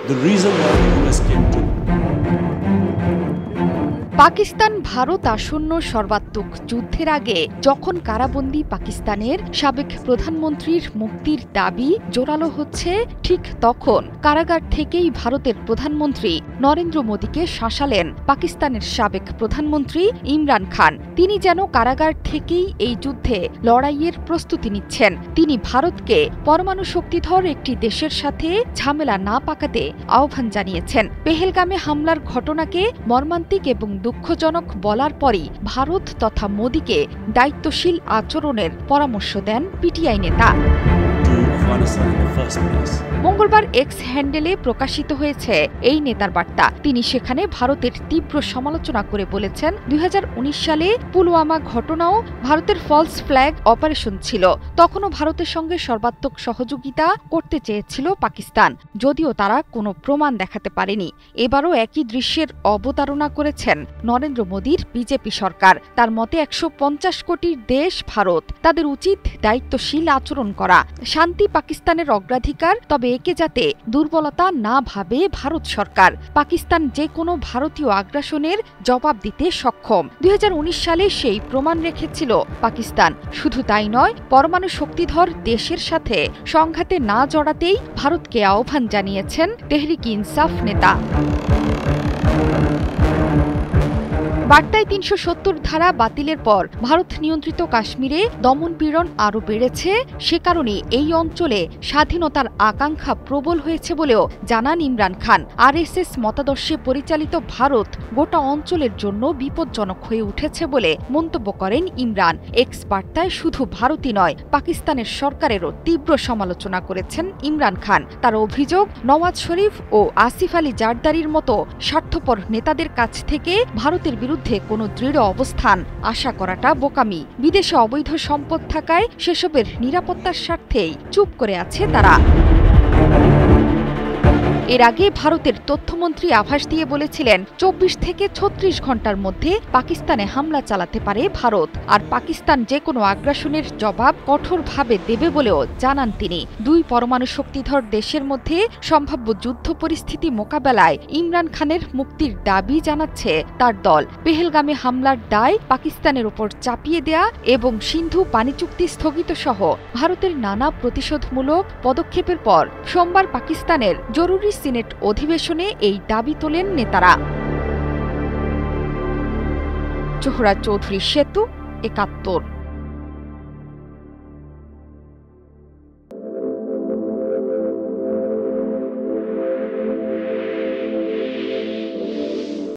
the reason why the US came to Pakistan Bharat আসন্ন সর্বাত্মক যুদ্ধের আগে যখন কারাবন্দী পাকিস্তানের সাবেক প্রধানমন্ত্রীর মুক্তির দাবি জোরালো হচ্ছে, ঠিক তখন কারাগার থেকেই ভারতের প্রধানমন্ত্রী নরেন্দ্র মোদীকে শাসালেন পাকিস্তানের সাবেক প্রধানমন্ত্রী ইমরান খান। তিনি যেন কারাগার থেকেই এই যুদ্ধে লড়াইয়ের প্রস্তুতি নিচ্ছেন। তিনি ভারতকে পরমাণু শক্তিধর একটি দেশের সাথে ঝামেলা না পাকাতে আহ্বান জানিয়েছেন। পেহেলগামে হামলার ঘটনাকে মর্মান্তিক এবং দুঃখজনক বলার পরই ভারত তথা মোদীকে দায়িত্বশীল আচরণের পরামর্শ দেন পিটিআই নেতা। মঙ্গলবার এক্স হ্যান্ডেলে প্রকাশিত হয়েছে এই নেতার বার্তা। তিনি সেখানে ভারতের তীব্র সমালোচনা করে বলেছেন, 2019 সালে পুলওয়ামা ঘটনাও ভারতের ফলস ফ্ল্যাগ অপারেশন ছিল। তখনও ভারতের সঙ্গে সর্বাত্মক সহযোগিতা করতে চেয়েছিল পাকিস্তান, যদিও তারা কোনো প্রমাণ দেখাতে পারেনি। এবারও একই দৃশ্যের অবতারণা করেছেন নরেন্দ্র মোদীর বিজেপি সরকার। তার মতে 150 কোটির দেশ ভারত, তাদের উচিত দায়িত্বশীল আচরণ করা। শান্তি পাকিস্তানের অগ্রাধিকার, তবে একে যাতে দুর্বলতা না ভাবে ভারত সরকার। পাকিস্তান যে কোনো ভারতীয় আগ্রাসনের জবাব দিতে সক্ষম। 2019 সালে সেই প্রমাণ রেখেছিল পাকিস্তান। শুধু তাই নয়, পরমাণু শক্তিধর দেশের সাথে সংঘাতে না জড়াতেই ভারতকে আহ্বান জানিয়েছেন তেহরিক ইনসাফ নেতা। বার্তায় 370 ধারা বাতিলের পর ভারত নিয়ন্ত্রিত কাশ্মীরে দমনপীড়ন আরও বেড়েছে। সে কারণে এই অঞ্চলে স্বাধীনতার আকাঙ্ক্ষা প্রবল হয়েছে বলেও জানান ইমরান খান। আরএসএস মতাদর্শে পরিচালিত ভারত গোটা অঞ্চলের জন্য বিপজ্জনক হয়ে উঠেছে বলে মন্তব্য করেন ইমরান। এক্স বার্তায় শুধু ভারতই নয়, পাকিস্তানের সরকারেরও তীব্র সমালোচনা করেছেন ইমরান খান। তার অভিযোগ, নওয়াজ শরীফ ও আসিফ আলী জারদারির মতো স্বার্থপর নেতাদের কাছ থেকে ভারতের বিরুদ্ধে কোনো দৃঢ় অবস্থান আশা করাটা বোকামি। বিদেশে অবৈধ সম্পদ থাকায় সেসবের নিরাপত্তার স্বার্থেই চুপ করে আছে তারা। এর আগে ভারতের তথ্যমন্ত্রী আভাস দিয়ে বলেছিলেন, 24 থেকে 36 ঘণ্টার মধ্যে পাকিস্তানে হামলা চালাতে পারে ভারত, আর পাকিস্তান যে কোনো আগ্রাসনের জবাব কঠোরভাবে দেবে বলেও জানান তিনি। দুই পরমাণু শক্তিধর দেশের মধ্যে সম্ভাব্য যুদ্ধ পরিস্থিতি মোকাবেলায় ইমরান খানের মুক্তির দাবি জানাচ্ছে তার দল। পেহেলগামে হামলার দায় পাকিস্তানের ওপর চাপিয়ে দেয়া এবং সিন্ধু পানি চুক্তি স্থগিত সহ ভারতের নানা প্রতিশোধমূলক পদক্ষেপের পর সোমবার পাকিস্তানের জরুরি সিনেট অধিবেশনে এই দাবি তোলেন নেতারা। জোহরা চৌধুরী সেতু, ৭১।